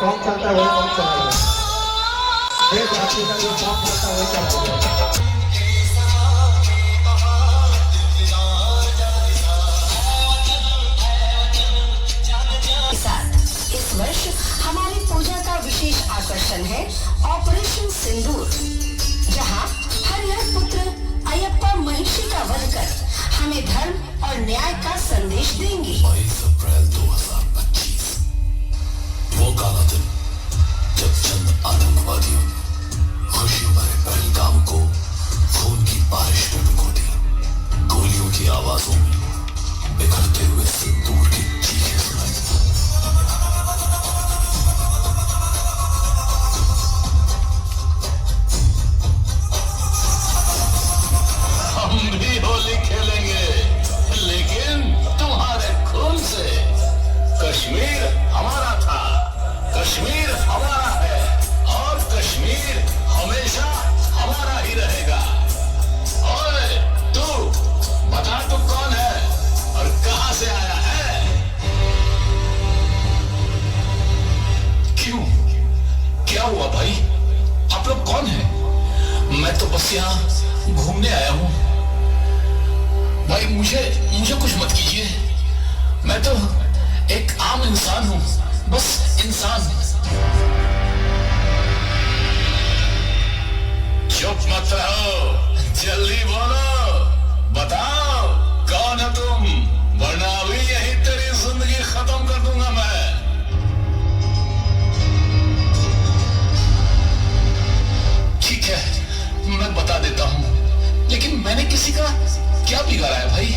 Song चलता है वही सॉन्ग चलाइए। देश भक्ति का जो सॉन्ग चलता है वही चलाइए। इस वर्ष हमारी पूजा का विशेष आकर्षण है ऑपरेशन सिंदूर, जहां हरिहर पुत्र अयप्पा महिषी का वध कर हमें धर्म और न्याय का संदेश देंगे। 22 अप्रैल 2025 वो काला दिन जब चंद आतंकवादियों खुशी भरे पहलगाम को खून की बारिश में भिगो दी। गोलियों की आवाजों में बिखरते हुए सिंदूर की चीखें सुनाई। हम भी होली खेलेंगे, लेकिन तुम्हारे खून से। कश्मीर हमारा था, कश्मीर हमारा है और कश्मीर हमेशा हमारा ही रहेगा। ओए तू बता, तू कौन है और कहां से आया है? क्यों, क्या हुआ भाई? आप लोग कौन हैं? मैं तो बस यहाँ घूमने आया हूँ भाई। मुझे कुछ मत कीजिए, मैं तो एक आम इंसान हूँ, बस इंसान। चुप मत रहो, जल्दी बोलो, बताओ कौन है तुम, वरना अभी यही तेरी जिंदगी खत्म कर दूंगा मैं। ठीक है, मैं बता देता हूँ, लेकिन मैंने किसी का क्या बिगाड़ा है भाई?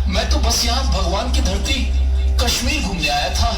मैं तो बस यहाँ भगवान की धरती कश्मीर घूमने आया था।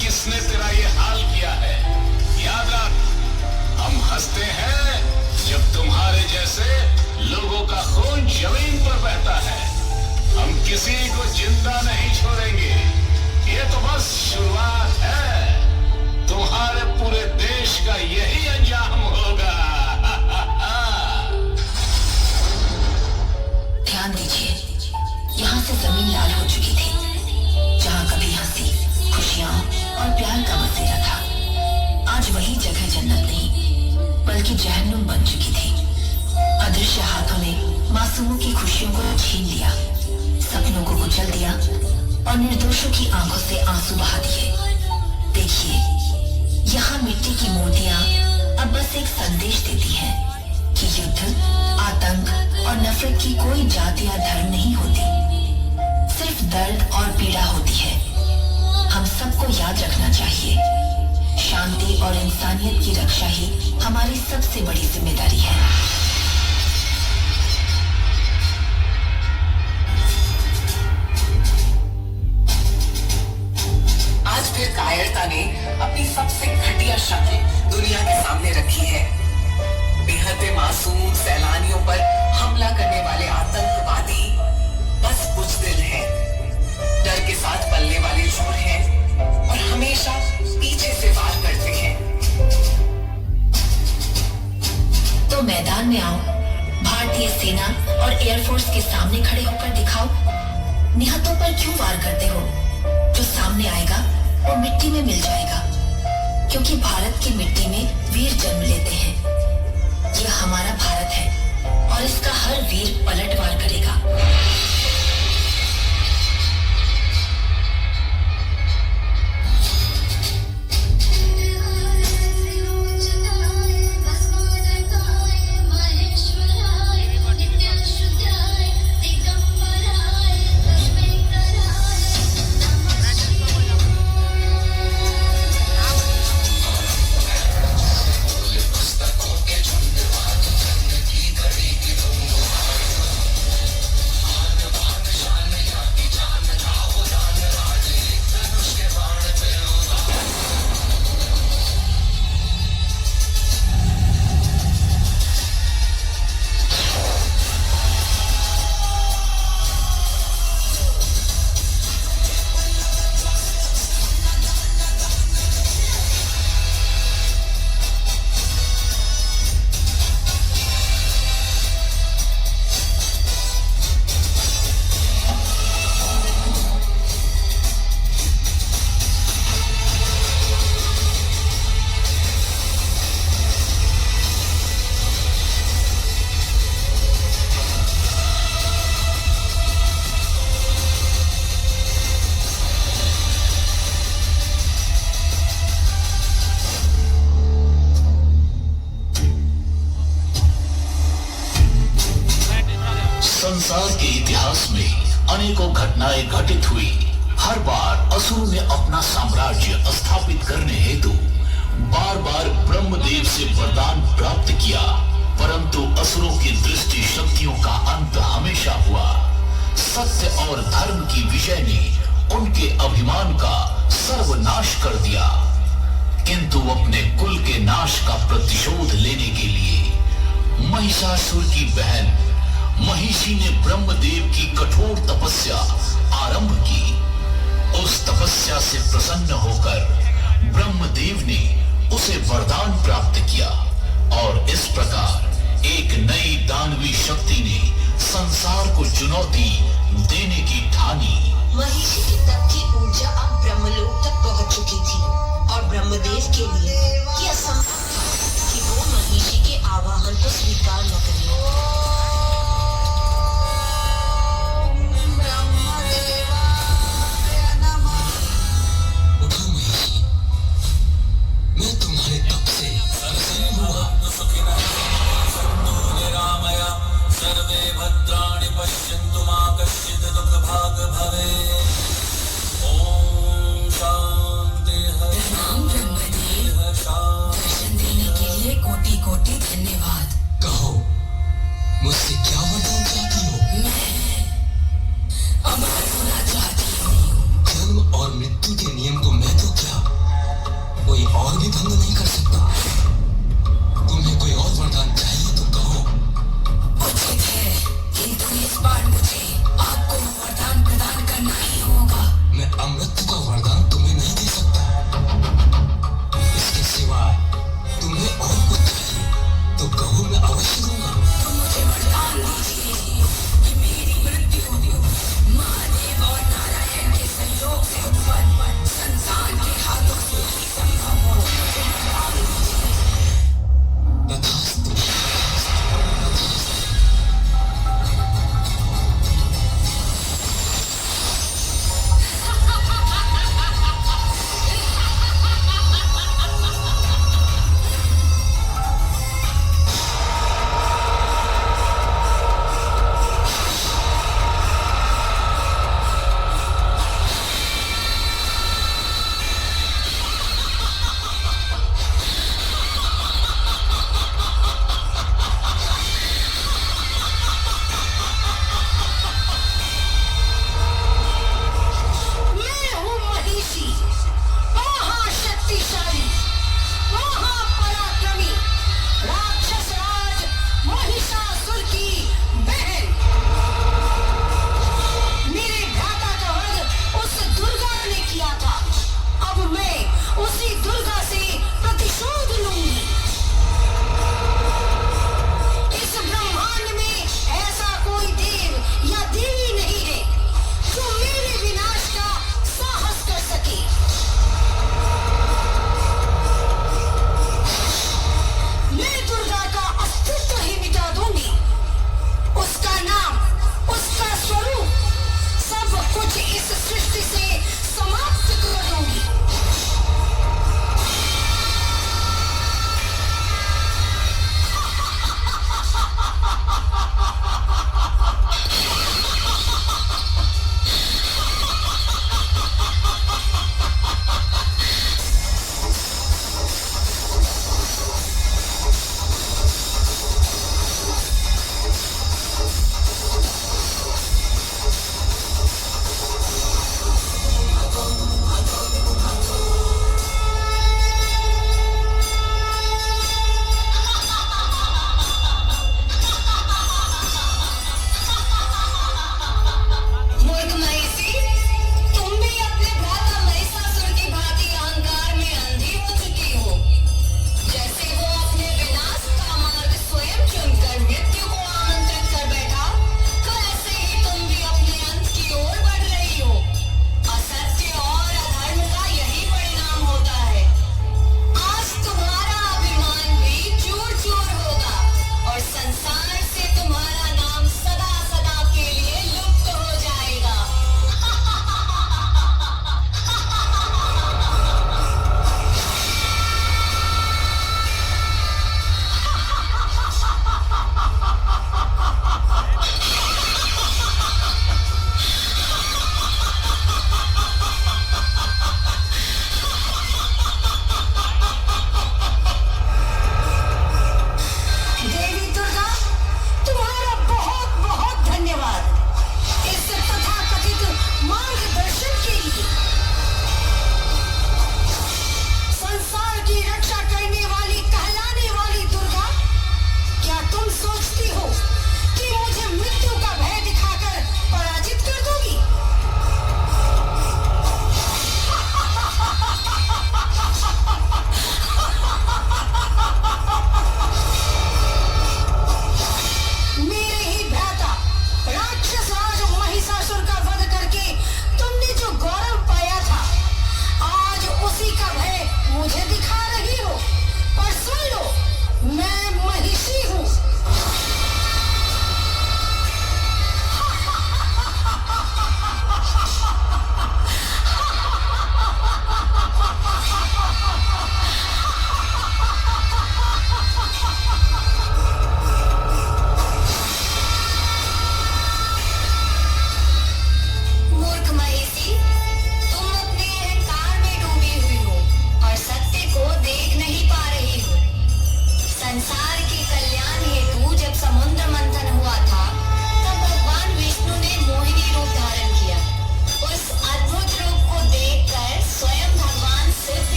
किसने तेरा ये हाल किया है? याद रख, हम हंसते हैं जब तुम्हारे जैसे लोगों का खून जमीन पर बहता है। हम किसी को जिंदा नहीं छोड़ेंगे, ये तो बस शुरुआत है। तुम्हारे पूरे देश का यही अंजाम होगा। ध्यान दीजिए, यहाँ से जमीन लाल हो चुकी थी, जहाँ कभी हंसी, खुशियाँ और प्यार का बसेरा था। आज वही जगह जन्नत नहीं बल्कि जहन्नुम बन चुकी थी। अदृश्य हाथों ने मासूमों की खुशियों को छीन लिया, सपनों को कुचल दिया और निर्दोषों की आंखों से आंसू बहा दिए। देखिए, यहाँ मिट्टी की मूर्तियाँ अब बस एक संदेश देती हैं कि युद्ध, आतंक और नफरत की कोई जाति या धर्म नहीं होती, सिर्फ दर्द और पीड़ा होती है। हम सबको याद रखना चाहिए, शांति और इंसानियत की रक्षा ही हमारी सबसे बड़ी जिम्मेदारी है। आज फिर कायरता ने अपनी सबसे घटिया शक्ल दुनिया के सामने रखी है। बेहद मासूम सैलानियों पर हमला करने वाले आतंकवादी बस बुज़दिल हैं, डर के साथ पलने वाले चोर हैं और हमेशा पीछे से वार करते हैं। तो मैदान में आओ, भारतीय सेना और एयरफोर्स के सामने खड़े होकर दिखाओ, निहत्तों पर क्यों वार करते हो? जो सामने आएगा वो मिट्टी में मिल जाएगा, क्योंकि भारत की मिट्टी में वीर जन्म लेते हैं। यह हमारा भारत है और इसका हर वीर पलटवार करेगा। अनेकों घटनाएं घटित हुई। हर बार असुरों ने अपना साम्राज्य स्थापित करने हेतु बार बार ब्रह्मदेव से वरदान प्राप्त किया, परंतु असुरों की दृष्टि शक्तियों का अंत हमेशा हुआ। सत्य और धर्म की विजय ने उनके अभिमान का सर्वनाश कर दिया, किंतु अपने कुल के नाश का प्रतिशोध लेने के लिए महिषासुर की बहन महिषी ने ब्रह्मदेव की कठोर तपस्या आरंभ की। उस तपस्या से प्रसन्न होकर ब्रह्मदेव ने उसे वरदान प्राप्त किया और इस प्रकार एक नई दानवी शक्ति ने संसार को चुनौती देने की ठानी। महिषी के तप की ऊर्जा अब ब्रह्मलोक तक पहुंच चुकी थी और ब्रह्मदेव के लिए यह असंभव था कि वो महिषी के आवाहन को स्वीकार न करें। उठो महिषी, मैं तुम्हारे तप से प्रसन्न हुआ। सर्वे भद्राणि पश्यन्तु मा कश्चित् दुःखभाग् भवेत्। ओम शांति दर्शन देने के लिए कोटि कोटि धन्यवाद। कहो, मुझसे क्या वरदान चाहती हो? मैं अमर होना चाहती हूँ। जन्म और मृत्यु के नियम को मैं तो क्या, कोई और भी भंग नहीं कर सकता।